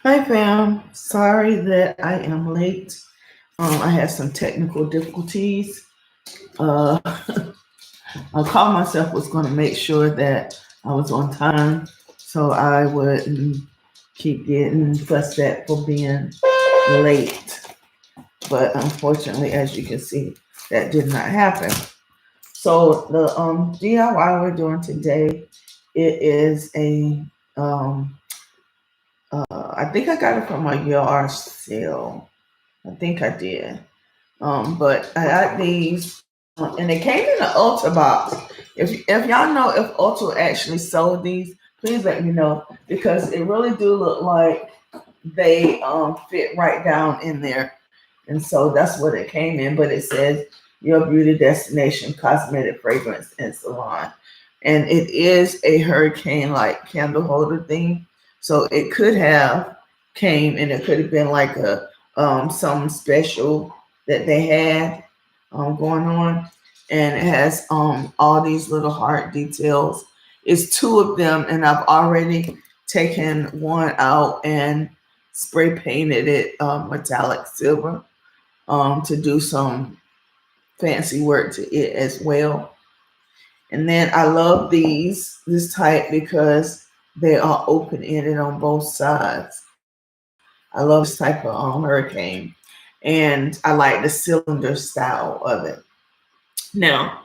Hi, fam. Sorry that I am late. I had some technical difficulties. Uh, I called myself was going to make sure that I was on time, so I wouldn't keep getting fussed at for being late. But unfortunately, as you can see, that did not happen. So the DIY we're doing today, it is a I think I got it from a yard sale. I think I did. But I got these, and they came in an Ultra box. If y'all know if Ultra actually sold these, please let me know because it really do look like they fit right down in there, and so that's what it came in. But it says your beauty destination, cosmetic, fragrance, and salon, and it is a hurricane like candle holder thing. So it could have came and it could have been like a some special that they had going on, and it has all these little heart details. It's two of them, and I've already taken one out and spray painted it metallic silver to do some fancy work to it as well. And then I love this type because they are open ended on both sides. I love this type of hurricane, and I like the cylinder style of it. Now,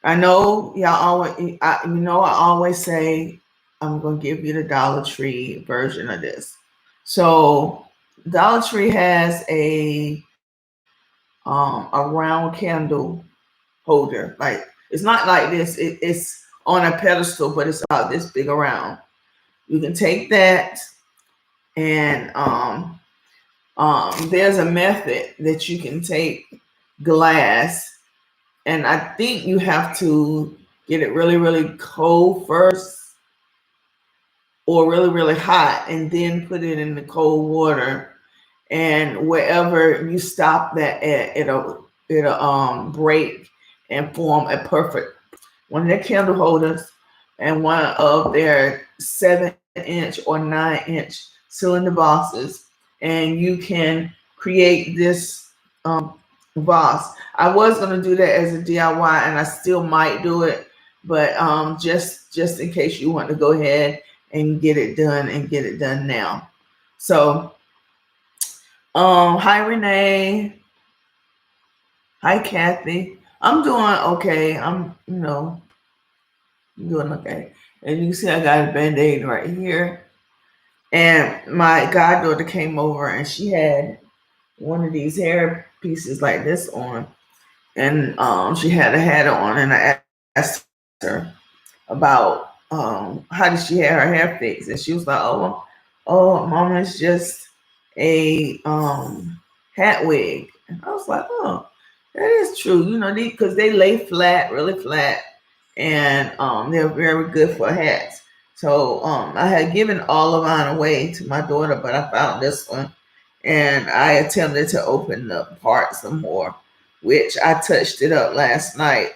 I know y'all I always say I'm gonna give you the Dollar Tree version of this. So Dollar Tree has a round candle holder. Like it's not like this. It's on a pedestal, but it's about this big around. You can take that and there's a method that you can take glass, and I think you have to get it really, really cold first or really, really hot, and then put it in the cold water. And wherever you stop that at, it'll break and form a perfect one of their candle holders and one of their 7 inch or 9 inch cylinder boxes, and you can create this vase. I was gonna do that as a DIY, and I still might do it, but just in case you want to go ahead and get it done now. So hi Renee, hi Kathy. I'm doing okay. I'm doing okay. And you can see I got a band-aid right here. And my goddaughter came over and she had one of these hair pieces like this on. And she had a hat on, and I asked her about how did she have her hair fixed, and she was like, "Oh, mama, it's just a hat wig." And I was like, "Oh, that is true." Because they lay flat, really flat, and they're very good for hats. So I had given all of mine away to my daughter, but I found this one, and I attempted to open the part some more, which I touched it up last night,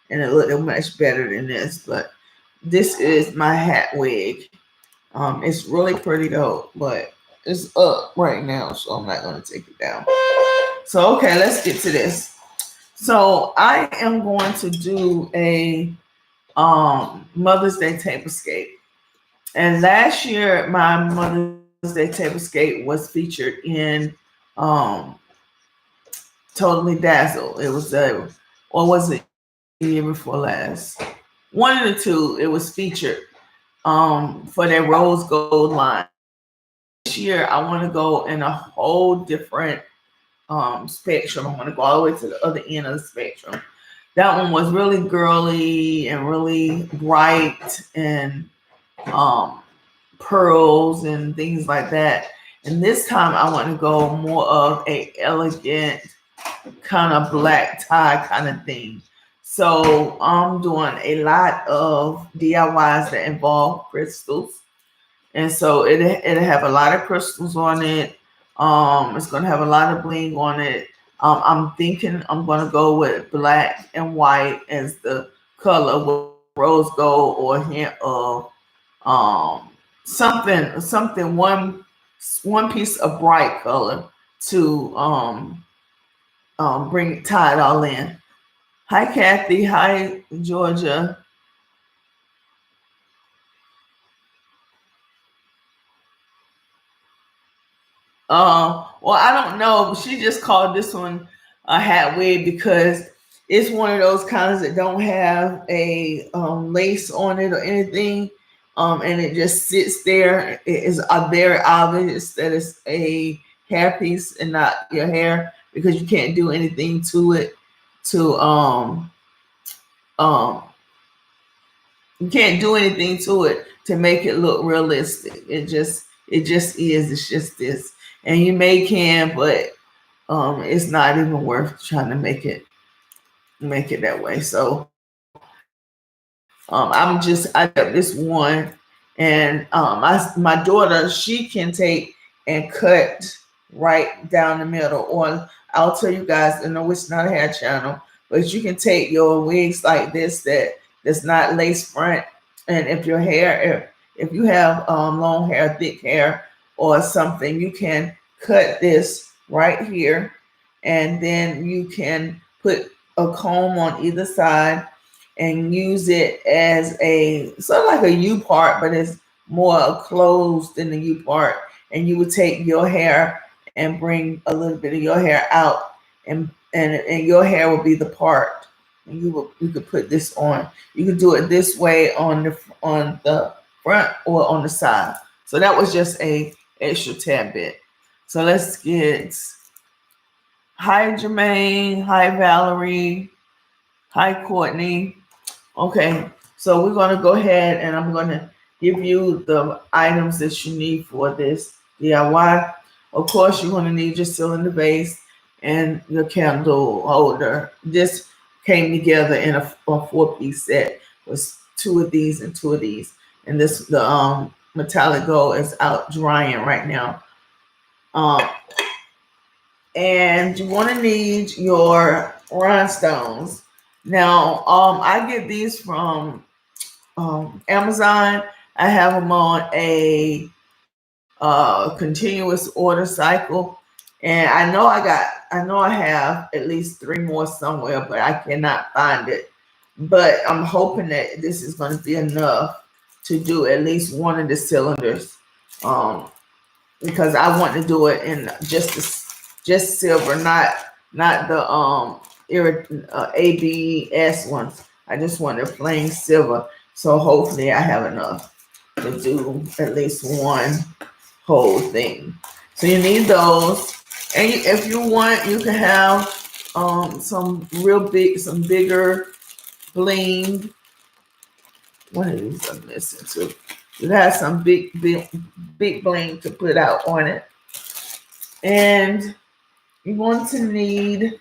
and it looked much better than this. But this is my hat wig. It's really pretty though, but it's up right now, so I'm not gonna take it down. So okay, let's get to this. So I am going to do a Mother's Day tablescape. And last year my Mother's Day tablescape was featured in um Totally Dazzle. It was or was it the year before last? One of the two, it was featured for their rose gold line. This year I want to go in a whole different spectrum. I want to go all the way to the other end of the spectrum. That one was really girly and really bright and um, pearls and things like that. And this time I want to go more of a elegant kind of black tie kind of thing. So I'm doing a lot of DIYs that involve crystals, and so it'll have a lot of crystals on it. It's gonna have a lot of bling on it. I'm thinking I'm gonna go with black and white as the color with rose gold or a hint of um something one one piece of bright color to tie it all in. Hi Kathy, hi Georgia. Well, I don't know. She just called this one a hat wig because it's one of those kinds that don't have a lace on it or anything, and it just sits there. It is very obvious that it's a hairpiece and not your hair because you can't do anything to it to um you can't do anything to it to make it look realistic. It just is. It's just this, and you may can, but it's not even worth trying to make it that way. So I got this one, and my daughter, she can take and cut right down the middle. Or I'll tell you guys, I know it's not a hair channel, but you can take your wigs like this that's not lace front, and if you have long hair, thick hair, or something, you can cut this right here, and then you can put a comb on either side and use it as a sort of like a U part, but it's more closed than the U part. And you would take your hair and bring a little bit of your hair out, and your hair will be the part. And you could put this on. You could do it this way on the front or on the side. So that was just a extra tad bit. So let's get hi Jermaine, hi Valerie, hi Courtney. Okay, so we're going to go ahead and I'm going to give you the items that you need for this DIY. Of course, you're going to need your cylinder base and your candle holder. This came together in a 4-piece set. It was 2 of these and 2 of these. And the metallic gold is out drying right now. And you want to need your rhinestones. Now, I get these from Amazon. I have them on a continuous order cycle, and I know I have at least 3 more somewhere, but I cannot find it. But I'm hoping that this is going to be enough to do at least one of the cylinders, because I want to do it in just silver, not the ABS ones. I just want a plain silver. So hopefully I have enough to do at least one whole thing. So you need those. And if you want, you can have some bigger bling. One of these I'm missing too. You have some big bling to put out on it. And you're going to need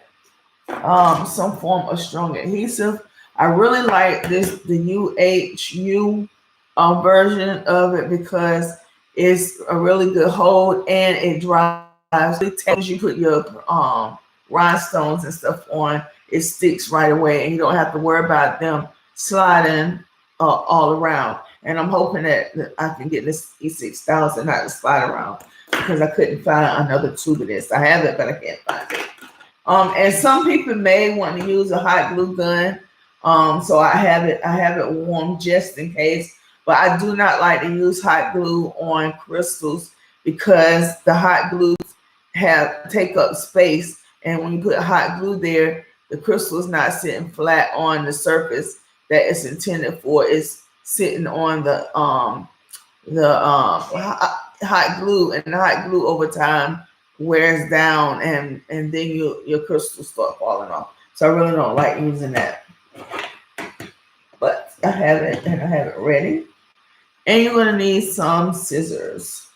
some form of strong adhesive. I really like the UHU version of it because it's a really good hold and it dries. As you put your rhinestones and stuff on, it sticks right away, and you don't have to worry about them sliding all around. And I'm hoping that I can get this E6000 not to slide around because I couldn't find another tube of this. I have it, but I can't find it. And some people may want to use a hot glue gun. So I have it warm just in case. But I do not like to use hot glue on crystals because the hot glue take up space, and when you put hot glue there, the crystal is not sitting flat on the surface that it's intended for. It's sitting on the hot glue, and the hot glue over time wears down, and then your crystals start falling off. So I really don't like using that. But I have it, and I have it ready. And you're gonna need some scissors.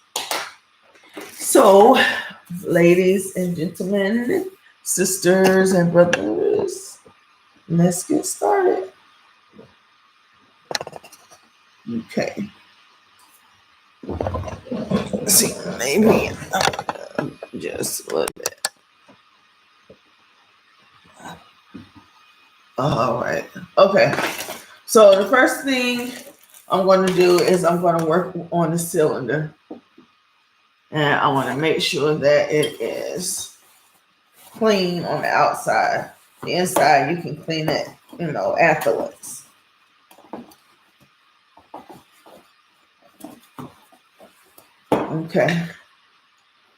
So, ladies and gentlemen, sisters and brothers, let's get started. Okay. Let's see, maybe just a little bit. All right. Okay. So the first thing I'm going to do is I'm going to work on the cylinder. And I want to make sure that it is clean on the outside. The inside, you can clean it, you know, afterwards. Okay.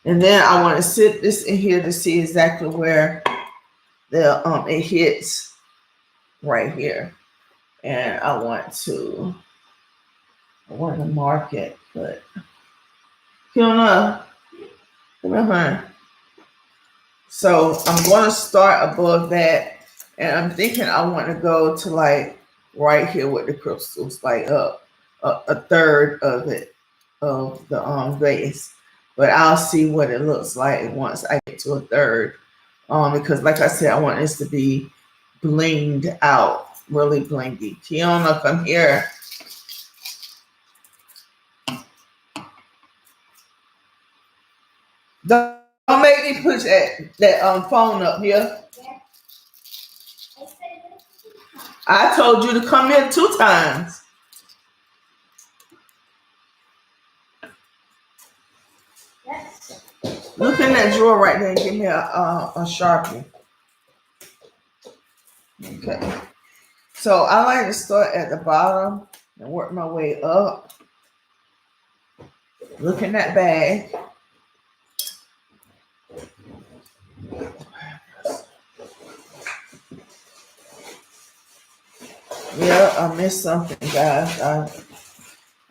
And then I want to sit this in here to see exactly where the it hits right here. And I want to mark it, but Fiona, come here, honey. So I'm going to start above that, and I'm thinking I want to go to like right here with the crystals, like up a third of it, of the vase. But I'll see what it looks like once I get to a third, because like I said, I want this to be blinged out, really blingy. Tiana, come here. Don't make me push that phone up here. I told you to come here 2 times. Look in that drawer right there and give me a Sharpie. Okay. So I like to start at the bottom and work my way up. Look in that bag. Yeah, I missed something, guys.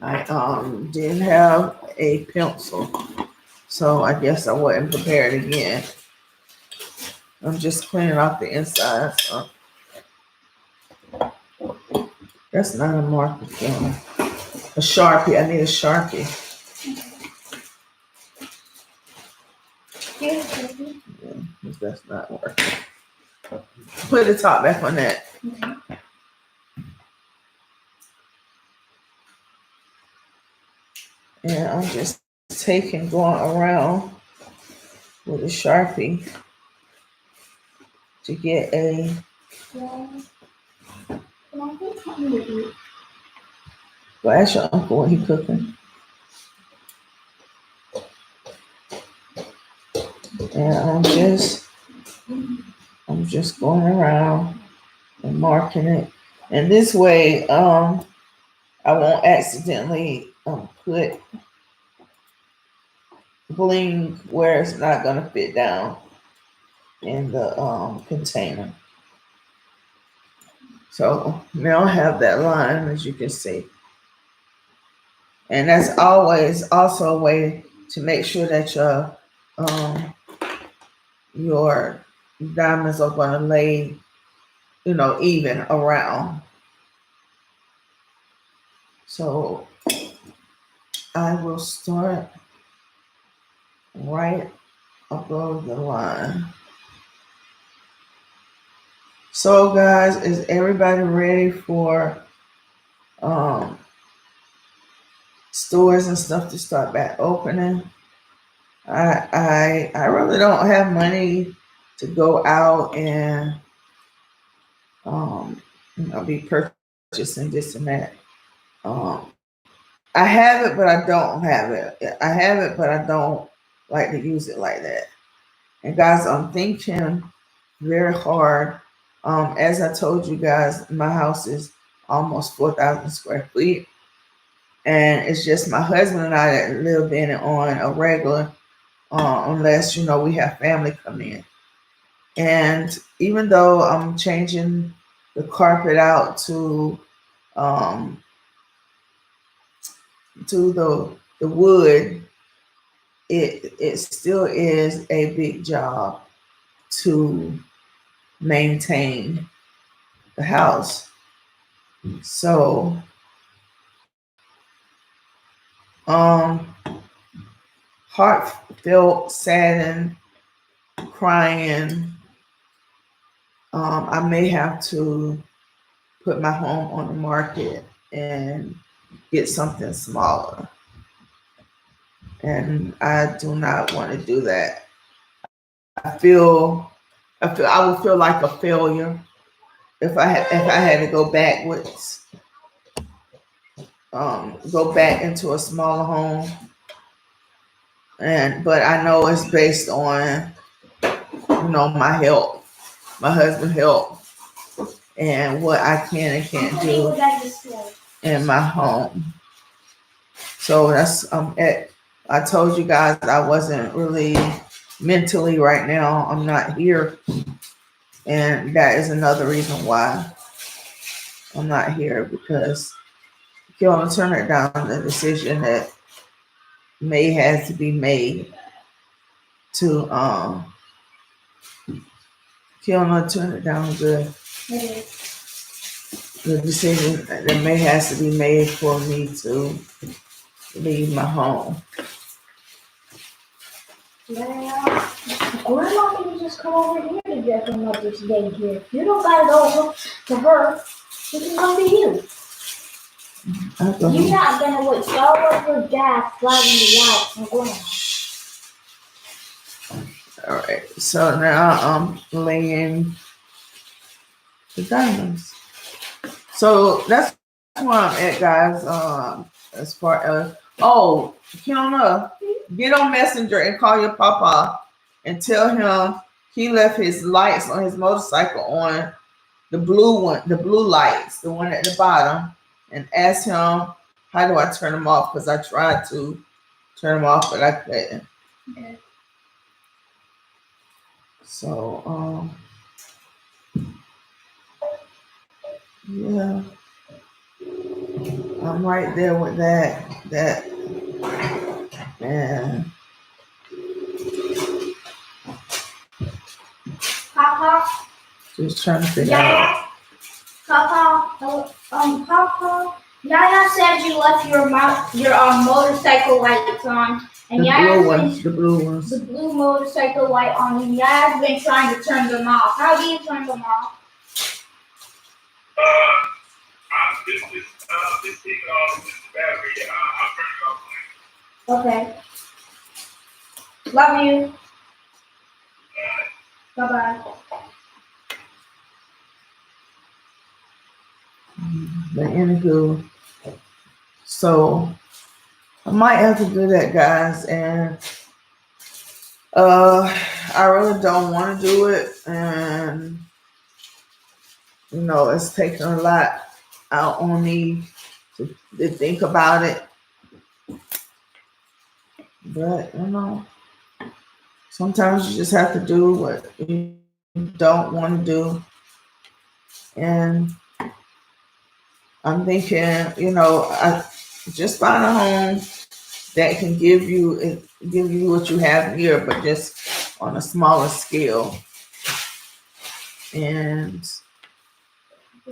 I didn't have a pencil, so I guess I wasn't prepared again. I'm just cleaning off the inside. So. That's not a marker, a Sharpie. I need a Sharpie. Yeah, that's not working. Put the top back on that. And I'm just going around with a Sharpie to get a. Well, ask your uncle what he cooking. And I'm just going around and marking it. And this way, I won't accidentally put bling where it's not gonna fit down in the container. So now I have that line, as you can see. And that's always also a way to make sure that your diamonds are gonna lay, you know, even around. So I will start right above the line. So guys, is everybody ready for stores and stuff to start back opening? I really don't have money to go out and be purchasing this and that. I have it, but I don't have it. I have it, but I don't like to use it like that. And guys, I'm thinking very hard. As I told you guys, my house is almost 4,000 square feet. And it's just my husband and I that live in it on a regular, unless, you know, we have family come in. And even though I'm changing the carpet out to the wood, it still is a big job to maintain the house. So heartfelt, saddened, crying. I may have to put my home on the market and get something smaller. And I do not want to do that. I would feel like a failure if I had to go backwards, go back into a smaller home. but I know it's based on, you know, my health, my husband's health, and what I can and can't do in my home. So that's I told you guys I wasn't really mentally right now. I'm not here, and that is another reason why I'm not here, because if you want to turn it down, the decision that may has to be made to Kiona turn it down good. The decision that may has to be made for me to leave my home. Yeah. Grandma can just come over here to get her Mother's Day gift. You don't gotta go to her. She can come to you. You're not gonna waste all of your gas driving me out from Grandma. Alright, so now I'm laying the diamonds. So that's where I'm at, guys. As far as Kiona, get on Messenger and call your papa and tell him he left his lights on his motorcycle on, the blue one, the blue lights, the one at the bottom, and ask him how do I turn them off, because I tried to turn them off but I couldn't. Okay. So yeah, I'm right there with that and Papa? just trying to figure out. Papa? Papa? Yaya said you left your motorcycle lights on. And the blue ones. The blue motorcycle light on, and Yaya's been trying to turn them off. How do you turn them off? This thing this battery. I'll turn it off. Okay. Love you. Bye-bye. But anywho, so I might have to do that, guys, and I really don't want to do it, and you know, it's taking a lot out on me to think about it. But you know, sometimes you just have to do what you don't want to do, and I'm thinking, you know, I just find a home that can give you what you have here, but just on a smaller scale. And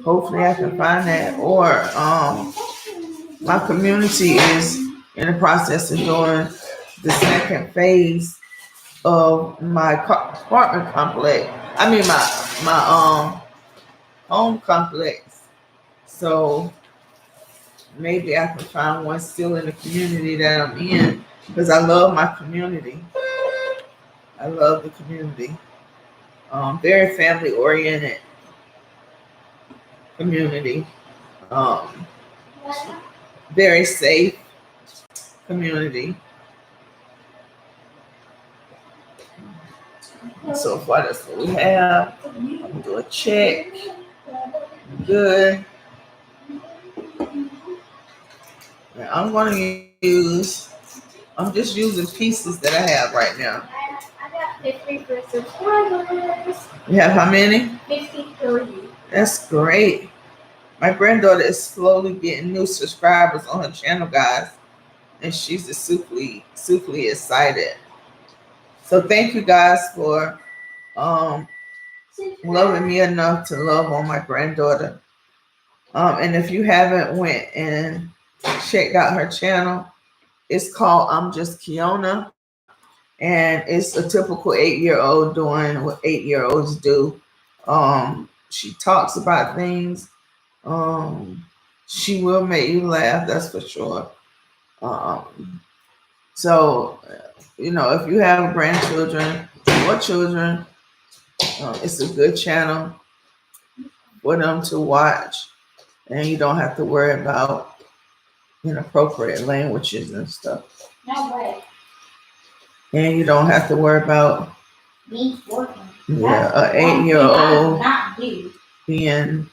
hopefully I can find that. Or my community is in the process of doing the second phase of my apartment complex. I mean my home complex. So maybe I can find one still in the community that I'm in, because I love my community. I love the community. Very family oriented community. Very safe community. So far, that's what we have. I'm gonna do a check. Good. And I'm just using pieces that I have right now. I got 53 subscribers. You have how many? 53. That's great. My granddaughter is slowly getting new subscribers on her channel, guys, and she's just super excited. So thank you guys for loving me enough to love on my granddaughter. And if you haven't went and checked out her channel, it's called I'm Just Kiona, and it's a typical 8-year-old doing what 8-year-olds do. She talks about things. She will make you laugh, that's for sure. So, you know, if you have grandchildren or children, it's a good channel for them to watch, and you don't have to worry about inappropriate languages and stuff. No way. And you don't have to worry about Me working. yeah, That's an one thing I 8-year-old do not do. being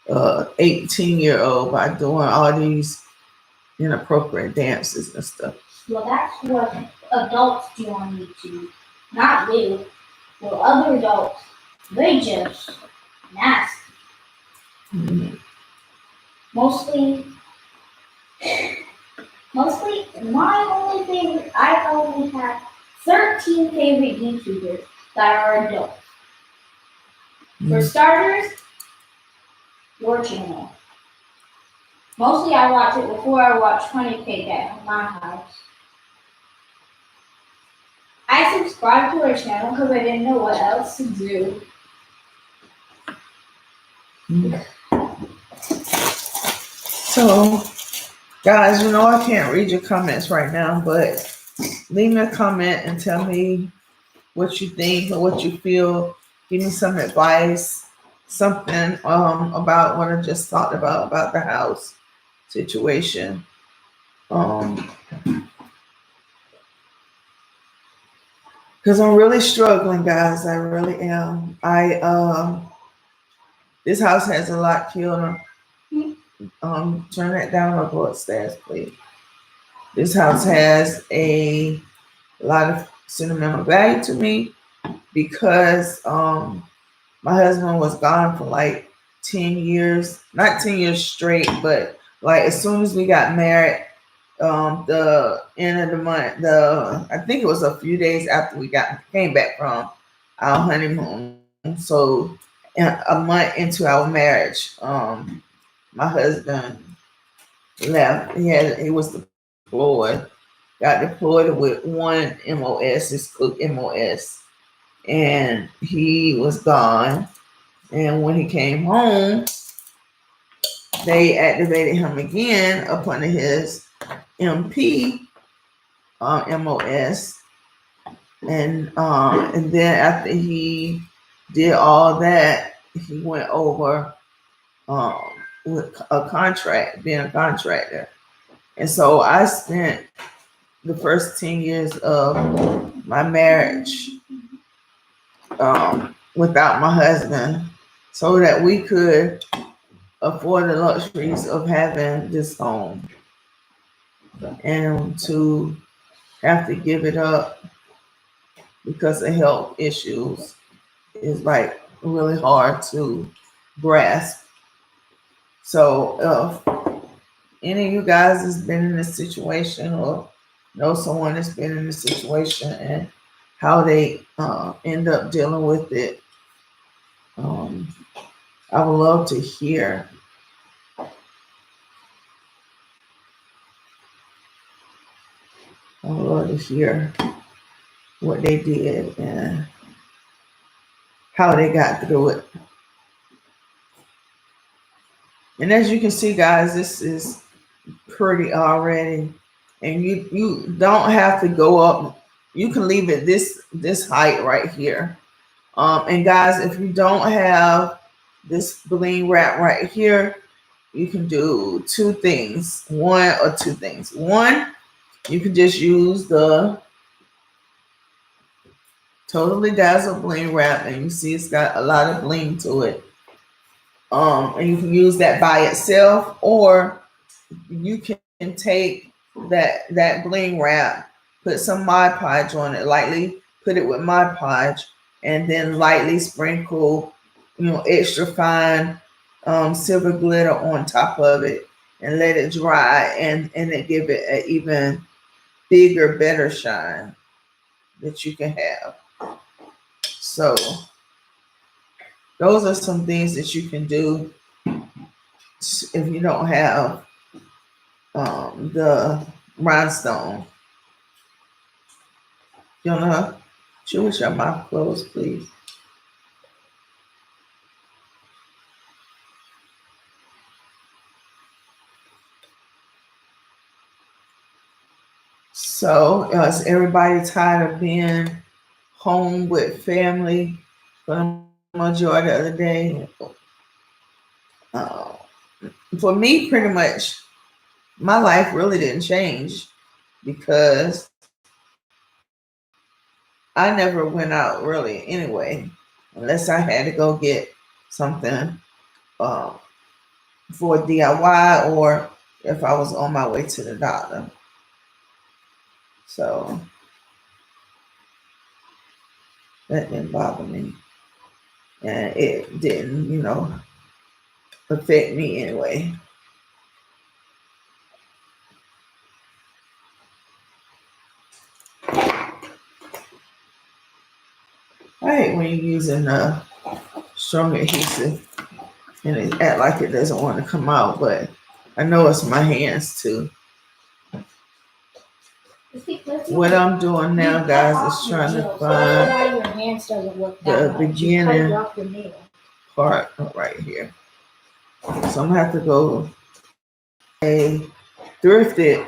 18-year-old by doing all these inappropriate dances and stuff. Well, that's what adults do on YouTube, not you. Well, other adults, they just nasty. Mhm. Mostly, my only thing, I only have 13 favorite YouTubers that are adults. For starters, your channel. Mostly I watch it before I watch 20K at my house. I subscribed to her channel because I didn't know what else to do. So, guys, you know I can't read your comments right now, but leave me a comment and tell me what you think or what you feel. Give me some advice, something about what I just talked about the house situation. Because I'm really struggling, guys. I really am. This house has a lot killed. Turn that down or go upstairs, please. This house has a lot of sentimental value to me because my husband was gone for like 10 years, not 10 years straight, but like as soon as we got married, the end of the month, I think it was a few days after we came back from our honeymoon. So a month into our marriage, my husband left. He was deployed, got deployed with one MOS, his cook MOS, and he was gone. And when he came home, they activated him again up under his MP MOS, and then after he did all that, he went over um, with a contract, being a contractor, and so I spent the first 10 years of my marriage without my husband, so that we could afford the luxuries of having this home, and to have to give it up because of health issues is like really hard to grasp. So if any of you guys has been in this situation or know someone that's been in this situation and how they end up dealing with it, I would love to hear. I would love to hear what they did and how they got through it. And as you can see, guys, this is pretty already. And you don't have to go up. You can leave it this height right here. And guys, if you don't have this bling wrap right here, you can do two things. One or two things. One, you can just use the Totally Dazzle bling wrap, and you see it's got a lot of bling to it. And you can use that by itself, or you can take that bling wrap, put some Mod Podge on it, lightly put it with Mod Podge, and then lightly sprinkle, extra fine silver glitter on top of it, and let it dry, and it give it an even bigger, better shine that you can have. So those are some things that you can do if you don't have the rhinestone. Jonah, should we your mouth closed, please? So, is everybody tired of being home with family for the majority of the day? Uh, for me, pretty much, my life really didn't change because I never went out really anyway, unless I had to go get something um, for DIY or if I was on my way to the doctor. So that didn't bother me. And it didn't, affect me anyway. I hate when you're using a strong adhesive and it act like it doesn't want to come out, but I know it's my hands too. What I'm doing now, guys, is trying to find the beginning part right here. So I'm gonna have to go a thrifted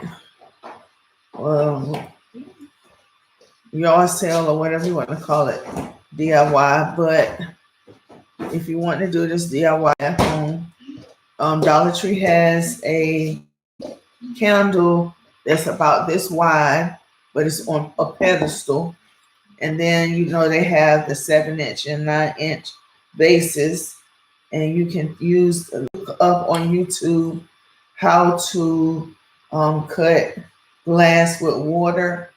yard sale or whatever you want to call it, DIY. But if you want to do this DIY at home, Dollar Tree has a candle that's about this wide, but it's on a pedestal. And then they have the 7-inch and 9-inch bases, and you can look up on YouTube how to cut glass with water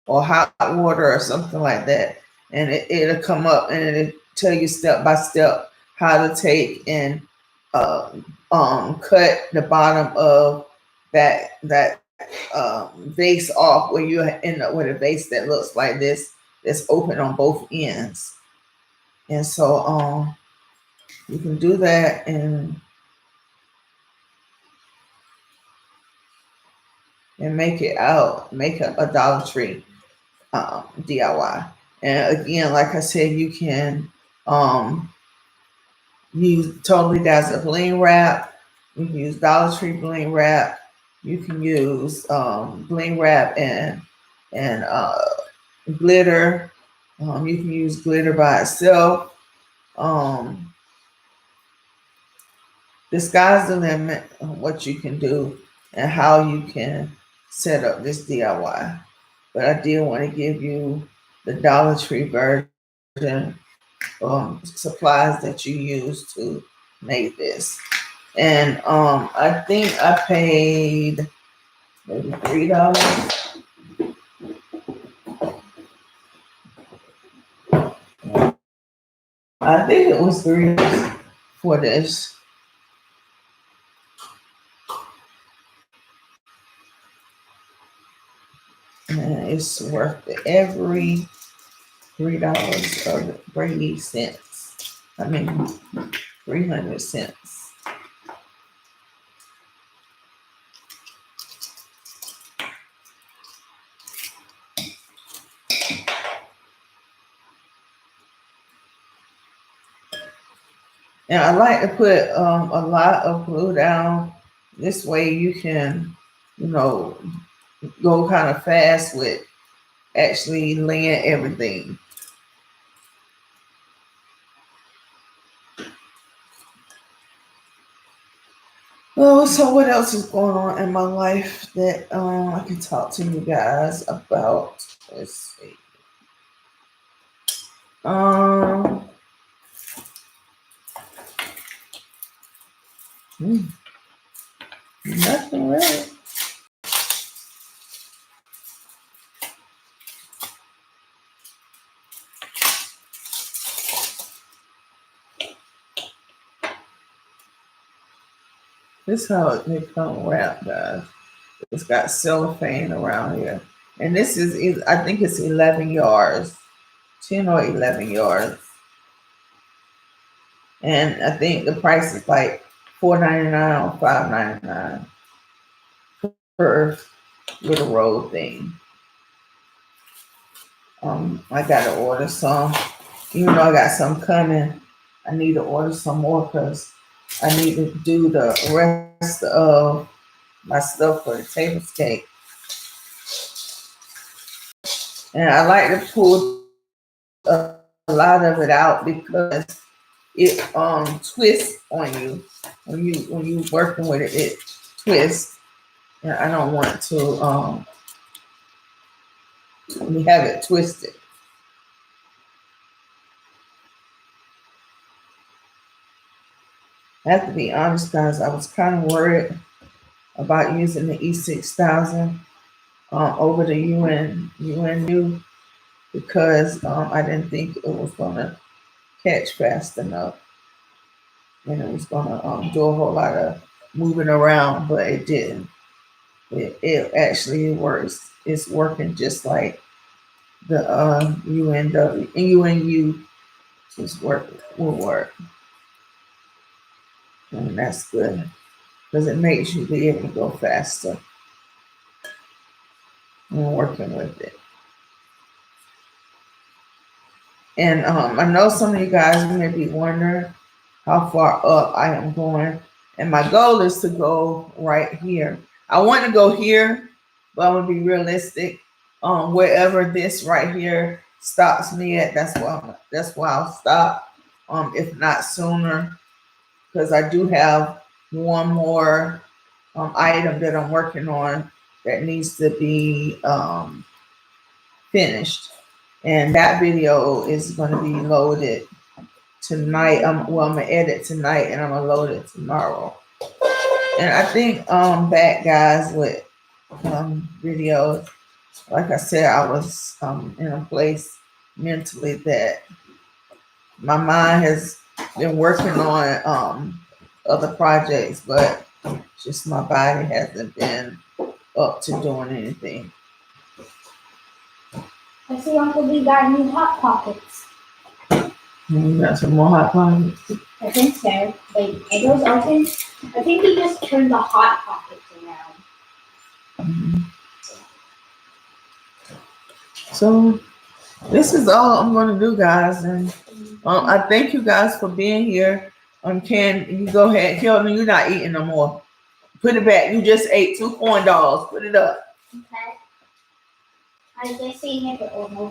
or hot water or something like that, and it'll come up and it'll tell you step by step how to take and cut the bottom of that vase off, where you end up with a vase that looks like this, that's open on both ends. And so you can do that and make a Dollar Tree DIY. And again, like I said, you can use Totally Dazzle bling wrap. You can use Dollar Tree bling wrap. You can use bling wrap and glitter. You can use glitter by itself. The sky's the limit on what you can do and how you can set up this DIY. But I did want to give you the Dollar Tree version, supplies that you use to make this. And I think I paid maybe $3. I think it was $3 for this. And it's worth it. Every $3 or 3 cents. I mean, 300 cents. And I like to put a lot of glue down. This way you can, go kind of fast with actually laying everything. Oh, so what else is going on in my life that I can talk to you guys about? Let's see. Nothing really. This is how they come wrapped, guys. It's got cellophane around here. And this is, I think it's 11 yards, 10 or 11 yards. And I think the price is like $4.99 or $5.99 per little roll thing. I gotta order some. Even though I got some coming, I need to order some more because I need to do the rest of my stuff for the table cake. And I like to pull a lot of it out because it twists on you when you working with it. It twists, and I don't want to have it twisted. I have to be honest, guys. I was kind of worried about using the E6000 over the UNU because I didn't think it was gonna catch fast enough, and it was gonna do a whole lot of moving around, but it didn't. It actually works. It's working just like the UNW and UNU is will work, and that's good because it makes you be able to go faster when working with it. And I know some of you guys may be wondering how far up I am going, and my goal is to go right here. I want to go here, but I'm gonna be realistic. Wherever this right here stops me at, that's why I'll stop. If not sooner, because I do have one more item that I'm working on that needs to be finished, and that video is going to be loaded tonight. I'm gonna edit tonight, and I'm gonna load it tomorrow. And I think back, guys, with videos, like I said, I was in a place mentally that my mind has been working on other projects, but just my body hasn't been up to doing anything. I see Uncle B got new Hot Pockets. You got some more hot pockets? I think so. Wait, are those open? I think he just turned the Hot Pockets around. Mm-hmm. So this is all I'm going to do, guys, and I thank you guys for being here. Can you go ahead, Kelvin? You're not eating no more. Put it back. You just ate 2 corn dogs. Put it up. Okay. I just seen it, but over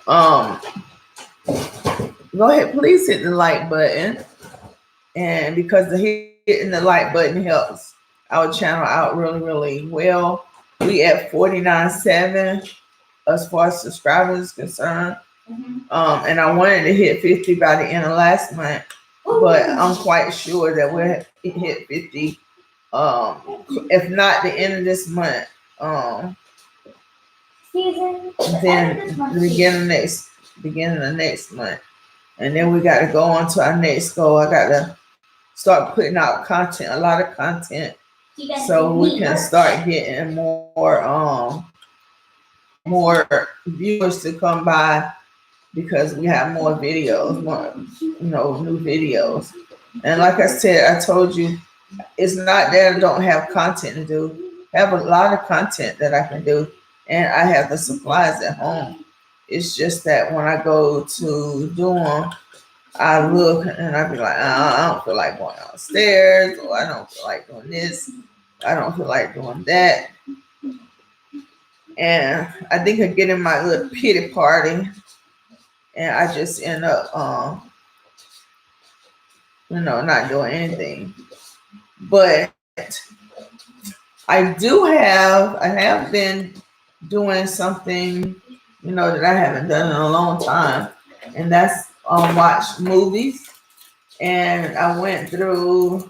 now. Go ahead, please hit the like button, and because hitting the like button helps our channel out really, really well. We at 49.7 as far as subscribers is concerned. And I wanted to hit 50 by the end of last month, but I'm quite sure that we'll hit 50. If not the end of this month, then the beginning of next month. And then we got to go on to our next goal. I got to start putting out content, a lot of content, so we can start getting more viewers to come by, because we have more videos, more new videos. And like I said, I told you, it's not that I don't have content to do. I have a lot of content that I can do, and I have the supplies at home. It's just that when I go to do them, I look and I be like, I don't feel like going downstairs, or I don't feel like doing this, I don't feel like doing that. And I think I get in my little pity party, and I just end up, not doing anything. But I have been doing something, that I haven't done in a long time, and that's watch movies. And I went through,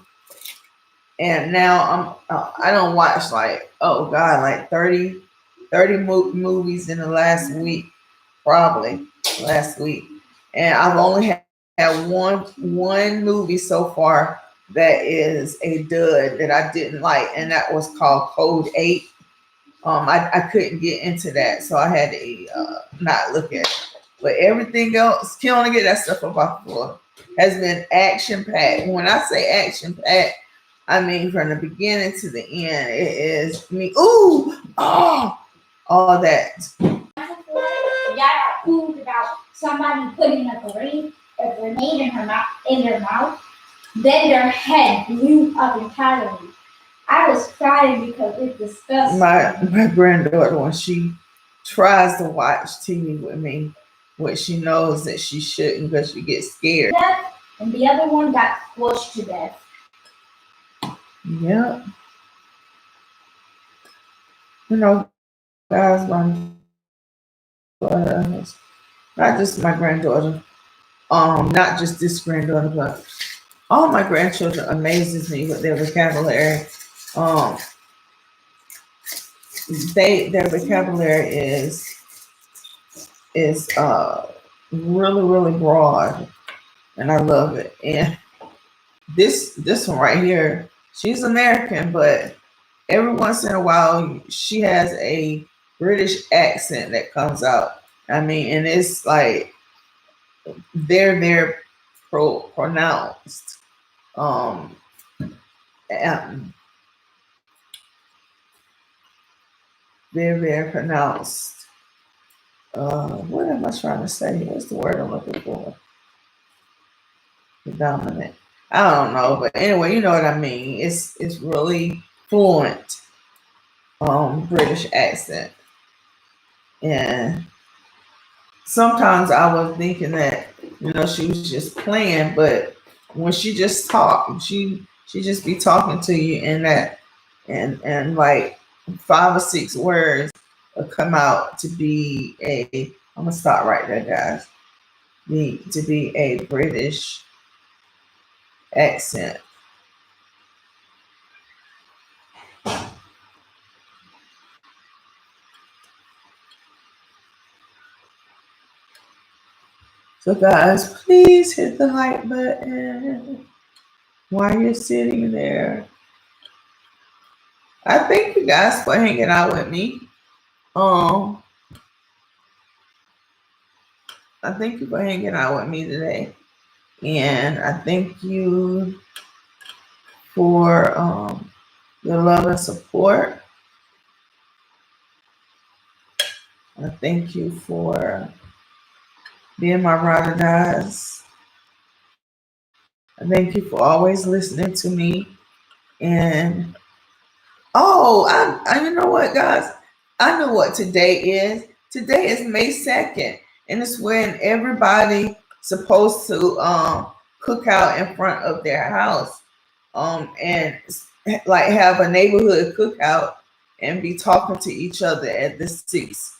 and now I don't watch like 30 movies in the last week, probably last week, and I've only had one movie so far that is a dud that I didn't like, and that was called Code 8. I couldn't get into that, so I had to not look at it. But everything else, can't only get that stuff up off the floor, has been action packed. When I say action packed, I mean from the beginning to the end. It is me. Ooh, oh, all that. Y'all got food about somebody putting a grenade in their mouth. Then their head blew up entirely. I was crying because it's disgusting. My granddaughter, when she tries to watch TV with me, what she knows that she shouldn't, because she gets scared. And the other one got squished to death. Yeah. Guys, my not just my granddaughter, not just this granddaughter, but all my grandchildren amazes me with their vocabulary. Um, their vocabulary is really really broad, and I love it. And this one right here, she's American, but every once in a while she has a British accent that comes out. I mean, and it's like very pronounced. Um, and very pronounced. What am I trying to say? What's the word I'm looking for? Predominant. I don't know, but anyway, you know what I mean. It's really fluent British accent. And sometimes I was thinking that, she was just playing, but when she just talked, she just be talking to you in that and like 5 or 6 words will come out to be I'm gonna stop right there, guys. To be a British accent. So guys, please hit the like button while you're sitting there. I thank you guys for hanging out with me. I thank you for hanging out with me today. And I thank you for your love and support. I thank you for being my ride or dies. I thank you for always listening to me. And I you know what, guys? I know what today is. Today is May 2nd, and it's when everybody supposed to cook out in front of their house, and like have a neighborhood cookout and be talking to each other at the 6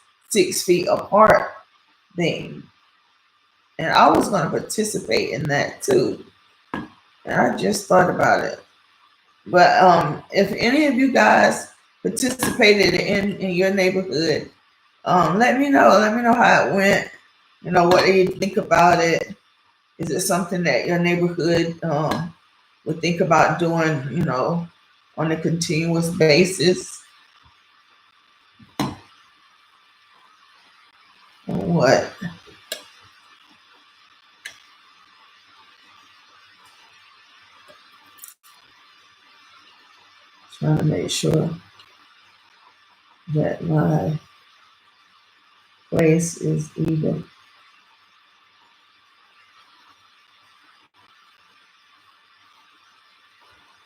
feet apart thing. And I was going to participate in that too. And I just thought about it. But if any of you guys participated in your neighborhood, let me know. Let me know how it went. What do you think about it? Is it something that your neighborhood would think about doing, on a continuous basis? Or what? Trying to make sure that my place is even.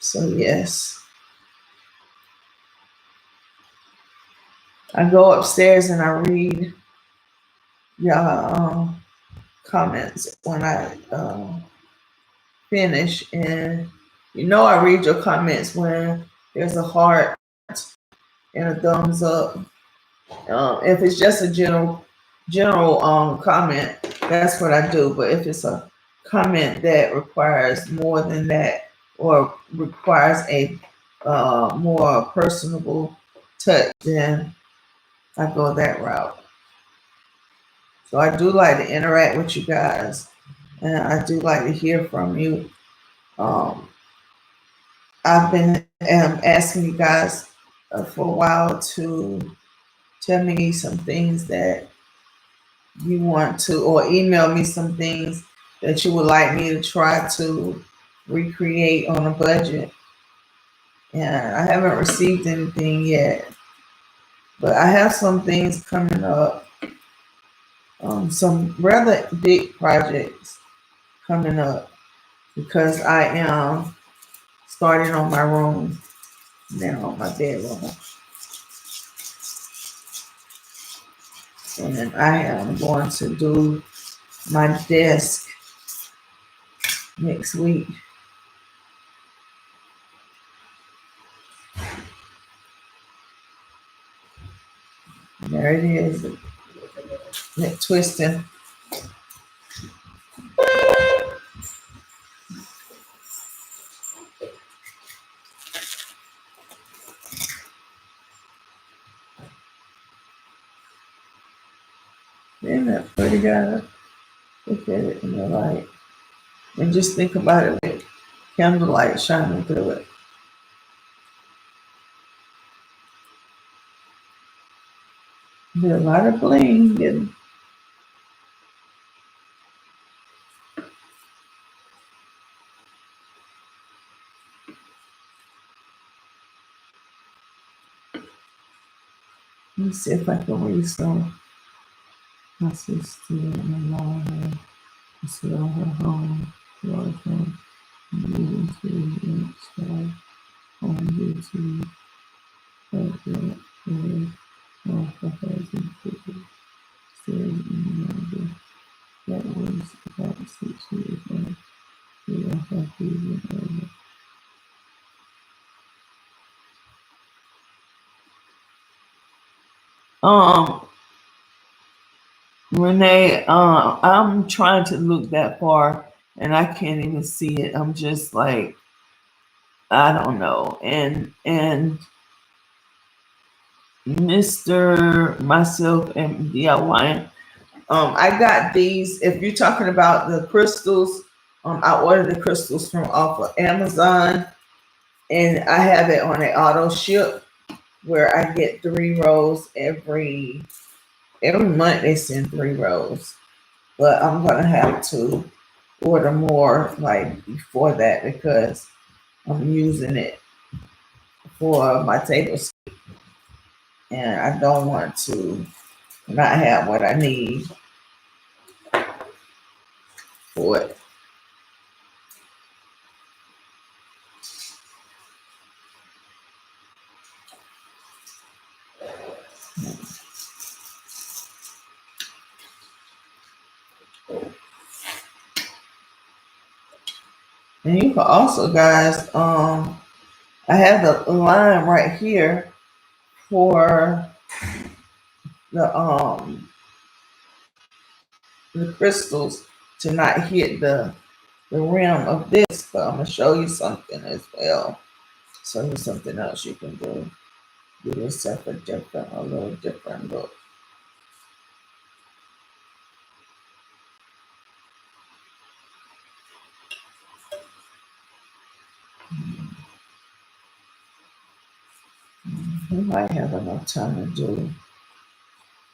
So yes, I go upstairs and I read y'all comments when I finish, and I read your comments when there's a heart and a thumbs up. If it's just a general comment, that's what I do. But if it's a comment that requires more than that, or requires a more personable touch, then I go that route. So I do like to interact with you guys, and I do like to hear from you. I've been asking you guys for a while to tell me some things that you want to, or email me some things that you would like me to try to recreate on a budget. And I haven't received anything yet, but I have some things coming up, some rather big projects coming up, because I am starting on my room now, my bedroom. And I am going to do my desk next week. There it is. That twisting. Isn't that pretty, guys? Look at it in the light. And just think about it with candlelight shining through it. There's a lot of bling. And let me see if I can read some. My sister and my mom. I sit on her home. Welcome. Moving to the next slide. On YouTube. That is all for housing people. Said in November. That was about 6 years now. We are happy with Renee, I'm trying to look that far and I can't even see it. I'm just like, I don't know. And Mr. Myself and DIY. I got these. If you're talking about the crystals, I ordered the crystals from off of Amazon, and I have it on an auto ship where I get 3 rolls every month. They send 3 rolls, but I'm gonna have to order more like before that because I'm using it for my table, and I don't want to not have what I need for it. And you can also, guys, I have the line right here for the crystals to not hit the rim of this. But I'm gonna show you something as well. Show you something else you can do. Give yourself a little different look. We might have enough time to do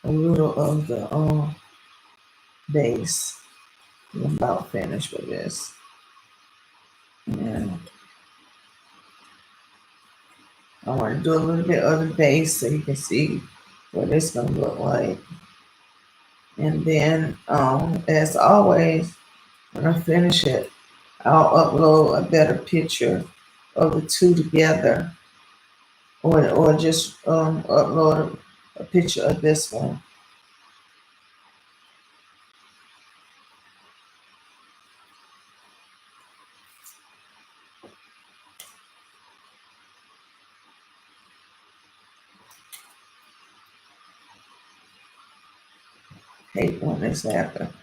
a little of the base. I'm about finished with this. And I want to do a little bit of the base so you can see what it's gonna look like. And then as always, when I finish it, I'll upload a better picture of the two together, or just upload a picture of this one. Hate when this happens.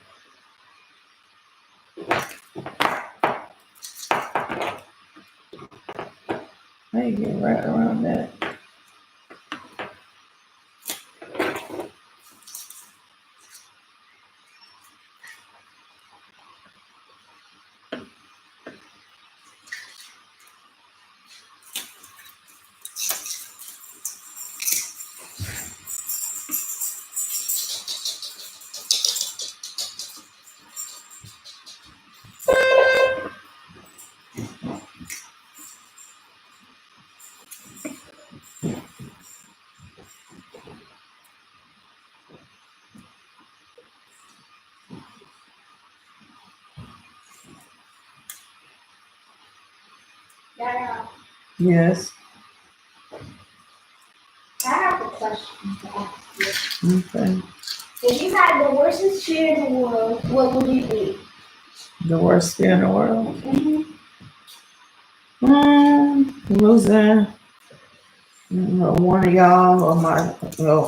How you get right around that? Yeah, Yes. I have a question to ask you. Okay. If you had the worst fear in the world, what would it be? The worst fear in the world? Mm-hmm. Losing one of y'all, or my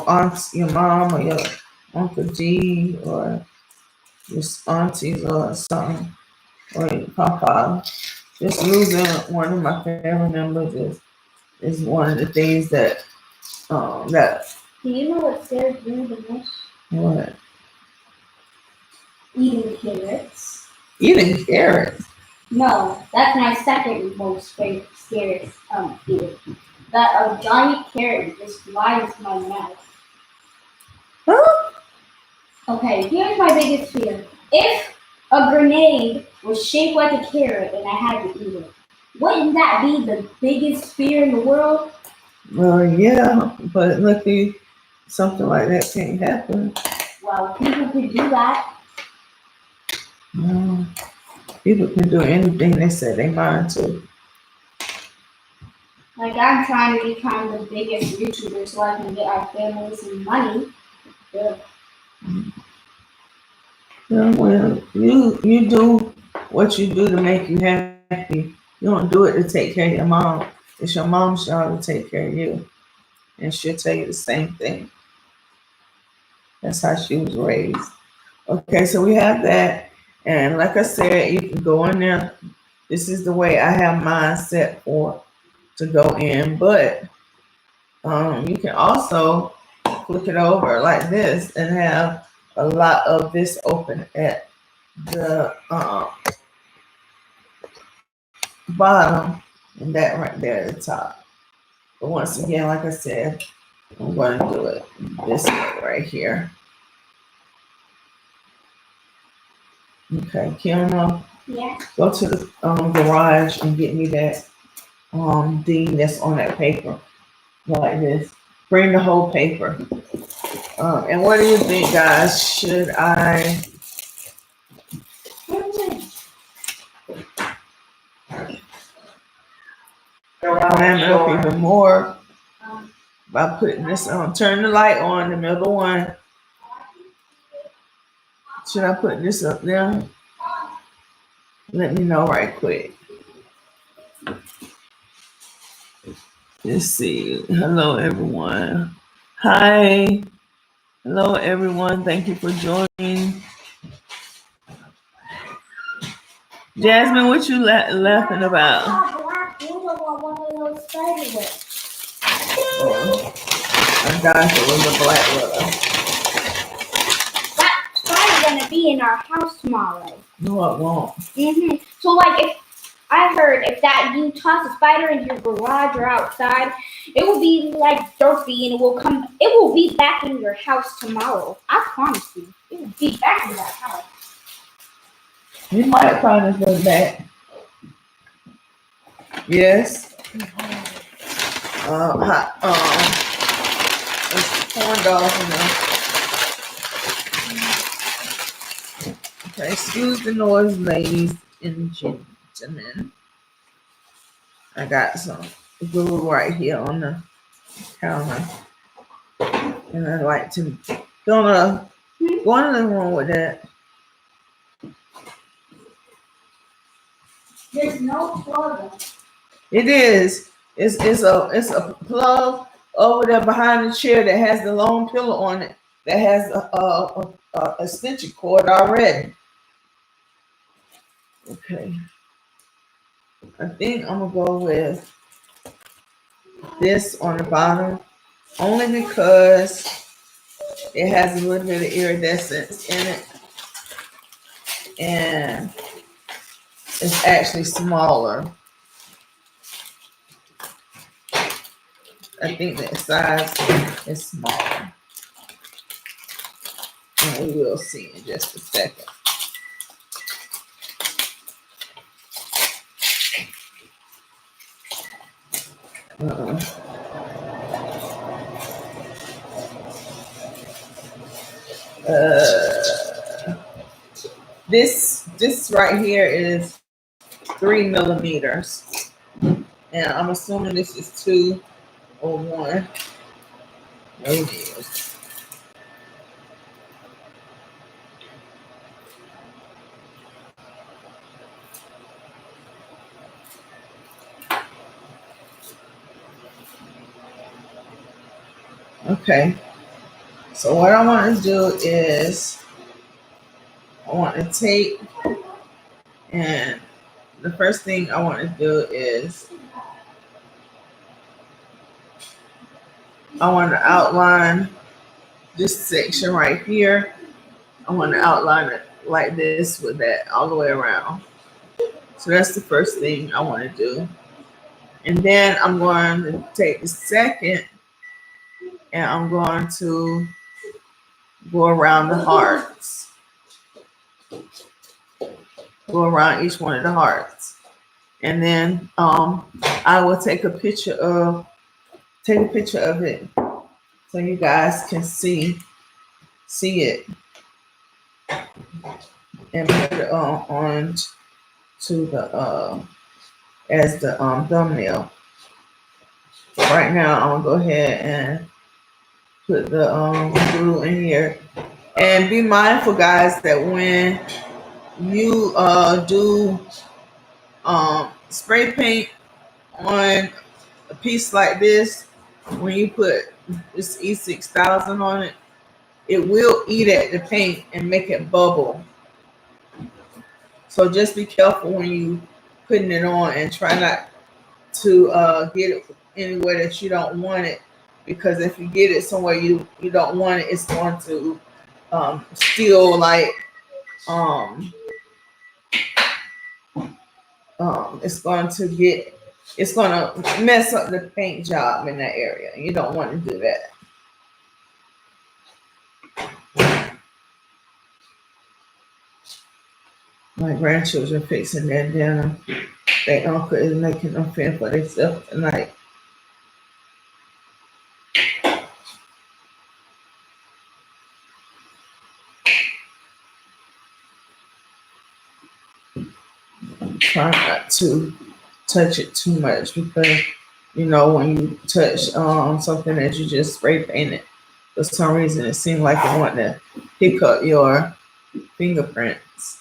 aunts, your mom, or your Uncle G, or your aunties, or something, or your papa. Just losing one of my family members is one of the things that that. Do you know what scares me the most? What? Eating carrots. Eating carrots. No, that's my second most favorite scariest fear. That a giant carrot just flies into my mouth. Huh? Okay, here's my biggest fear. If a grenade was shaped like a carrot and I had to eat it, wouldn't that be the biggest fear in the world? Well, yeah, but luckily something like that can't happen. Well, people could do that. No, people can do anything they say they mind to. Like, I'm trying to become the biggest YouTuber so I can get our family some money. Yeah. Yeah, well, you do what you do to make you happy. You don't do it to take care of your mom. It's your mom's job to take care of you, and she'll tell you the same thing. That's how she was raised. Okay, so we have that, and like I said, you can go in there. This is the way I have mine set for to go in, but you can also flip it over like this and have a lot of this open at the bottom and that right there at the top. But once again, like I said, I'm going to do it this way right here. Okay, Kiana, Yeah. go to the garage and get me that thing that's on that paper like this. Bring the whole paper. And what do you think, guys? Should I ram it up even more by putting this on? Turn the light on, the middle one. Should I put this up there? Let me know right quick. Let's see. Hello, everyone. Hi. Hello, everyone. Thank you for joining. Jasmine, what you laughing about? Oh, my gosh, it was a black widow. That spider's gonna be in our house tomorrow. No, it won't. So, like, if I heard if that you toss a spider in your garage or outside, it will be like dirty and it will be back in your house tomorrow. I promise you. It will be back in that house. You might find us way back. Yes. It's corn dogs in there. Okay, excuse the noise, ladies and gentlemen. I got some glue right here on the counter. And I like to go in the living room with that. There's no plug. It is. It's a plug over there behind the chair that has the long pillow on it that has a extension cord already. Okay. I think I'm gonna go with this on the bottom only because it has a little bit of iridescence in it and it's actually smaller. I think the size is smaller. And we will see in just a second. This right here is 3 millimeters, and I'm assuming this is 2 or 1. There it is. Okay. So what I want to do is I want to take, and the first thing I want to do is I want to outline this section right here. I want to outline it like this with that all the way around. So that's the first thing I want to do. And then I'm going to take the second and I'm going to go around the hearts. Go around each one of the hearts. And then I will take a picture of it so you guys can see it and put it on to the as the thumbnail. Right now I'm gonna go ahead and put the glue in here. And be mindful, guys, that when you do spray paint on a piece like this, when you put this E6000 on it, it will eat at the paint and make it bubble. So just be careful when you putting it on and try not to get it anywhere that you don't want it, because if you get it somewhere you don't want it, it's going to still like it's going to mess up the paint job in that area. You don't want to do that. My grandchildren fixing their dinner. Their uncle is making them fend for themselves tonight. Try not to touch it too much, because you know when you touch something that you just spray painted, for some reason it seems like you want to pick up your fingerprints.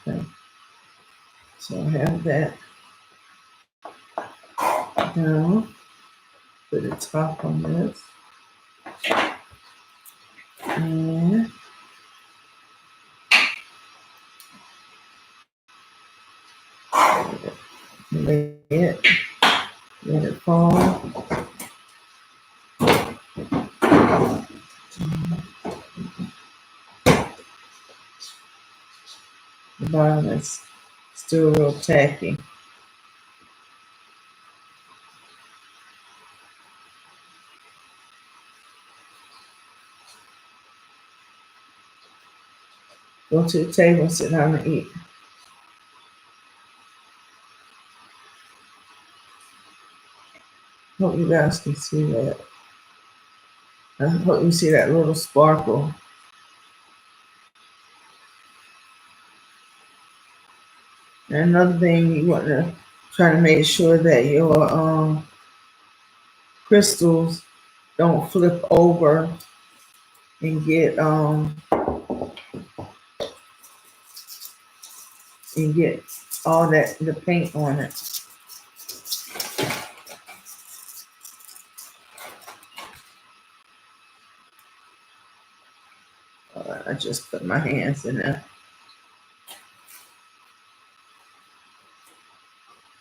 Okay, so I have that now. Put the top on this, and let it fall. The bottom is still real tacky. Go to the table and sit down and eat. Hope you guys can see that. I hope you see that little sparkle. And another thing, you want to try to make sure that your crystals don't flip over and get all that the paint on it. I just put my hands in there.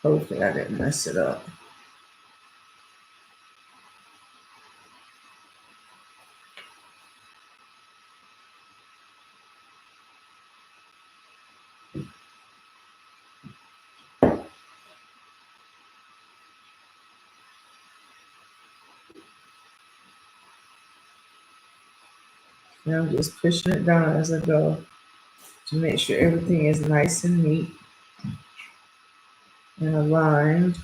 Hopefully I didn't mess it up. Now I'm just pushing it down as I go to make sure everything is nice and neat and aligned.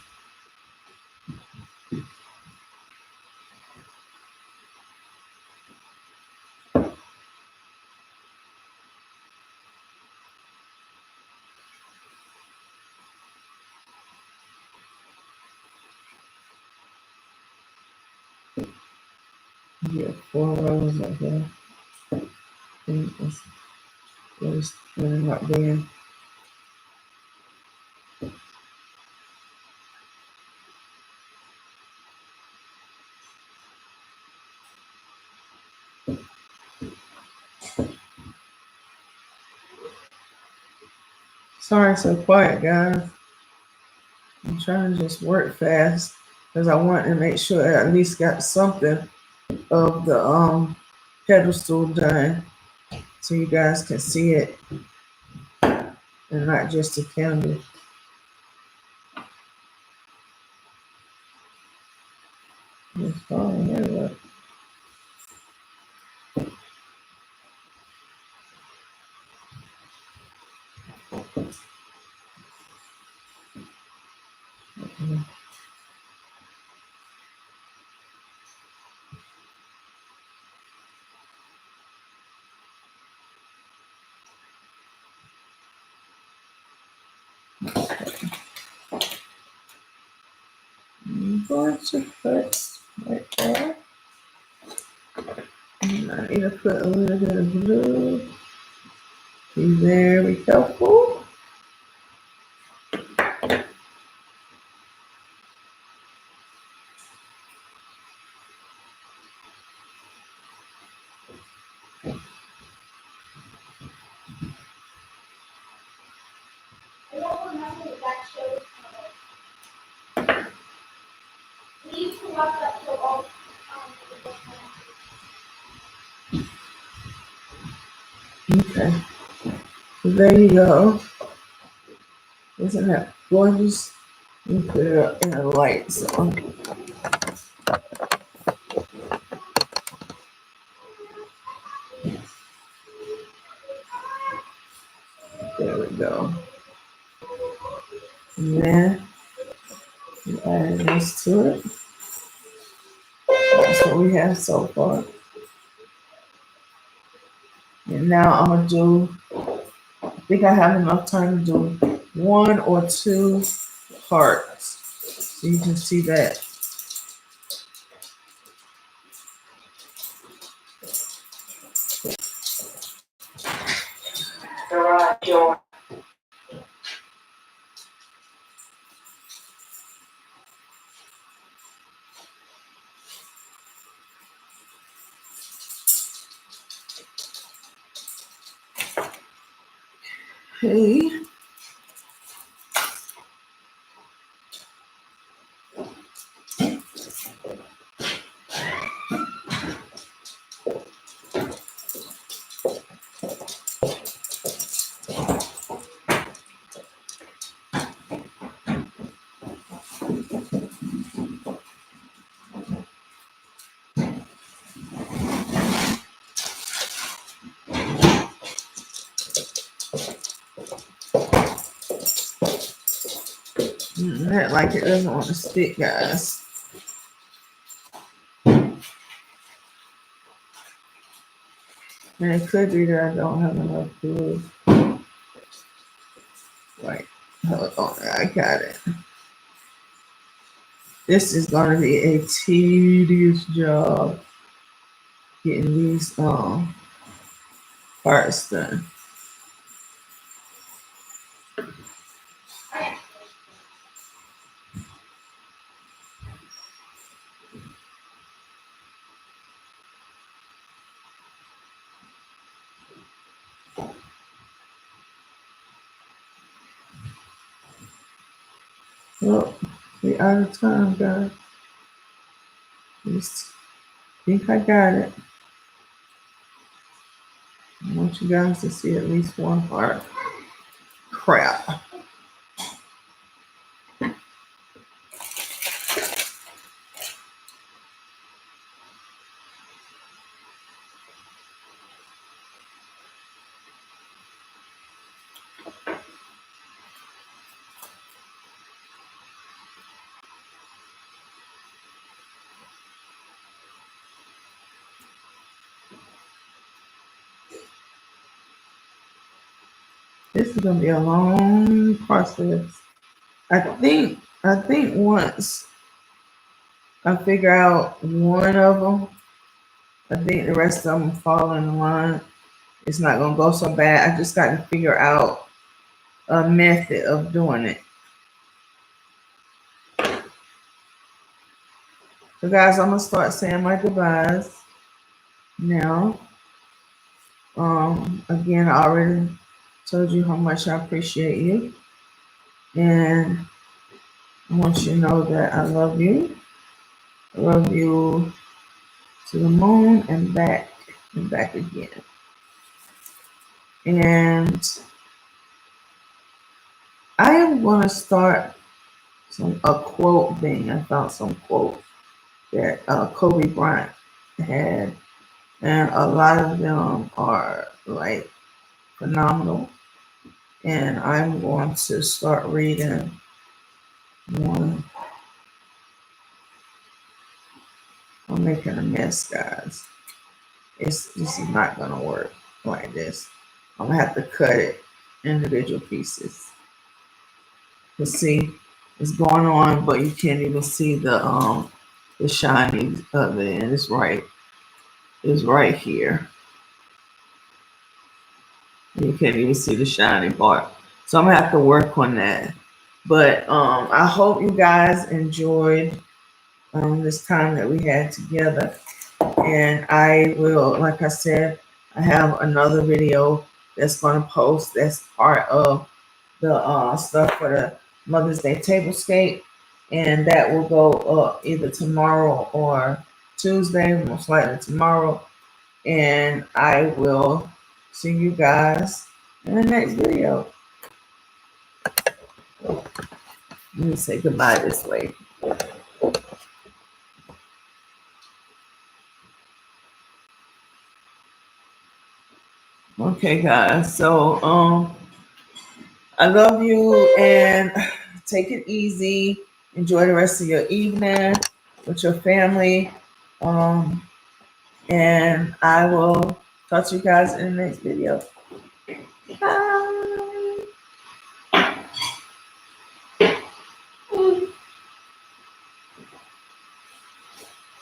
Get 4 rows of here. Just running up there. Sorry, so quiet, guys. I'm trying to just work fast because I want to make sure I at least got something of the pedestal done so you guys can see it and not just a candle. It's fine, anyway. I'm going to put right there. And I need to put a little bit of blue. Be very careful. I don't remember that show. We used to watch that show all the time. Okay. So there you go. Isn't that gorgeous? You put it up in the light. So there we go. And then you add this to it. That's what we have so far. And now I'm gonna do, I think I have enough time to do 1 or 2 hearts. So you can see that. Okay. That like it doesn't want to stick, guys. And it could be that I don't have enough glue. Right. Hold on, I got it. This is gonna be a tedious job getting these parts done. Well, we out of time, guys. Just think I got it. I want you guys to see at least one part. Crap. This is gonna be a long process. I think once I figure out one of them, I think the rest of them fall in line. It's not gonna go so bad. I just got to figure out a method of doing it. So guys, I'm gonna start saying my goodbyes now. Again, I already told you how much I appreciate you, and I want you to know that I love you. I love you to the moon and back again. And I am going to start a quote thing. I found some quotes that Kobe Bryant had, and a lot of them are like phenomenal. And I'm going to start reading one. I'm making a mess, guys. This is not gonna work like this. I'm gonna have to cut it individual pieces. You see, it's going on, but you can't even see the shining of it, and it's right here. You can't even see the shiny part. So I'm gonna have to work on that. But I hope you guys enjoyed this time that we had together. And I will, like I said, I have another video that's going to post that's part of the stuff for the Mother's Day tablescape. And that will go up either tomorrow or Tuesday, most likely tomorrow. And I will see you guys in the next video. Let me say goodbye this way. Okay, guys. So I love you and take it easy. Enjoy the rest of your evening with your family. And I will talk to you guys in the next video.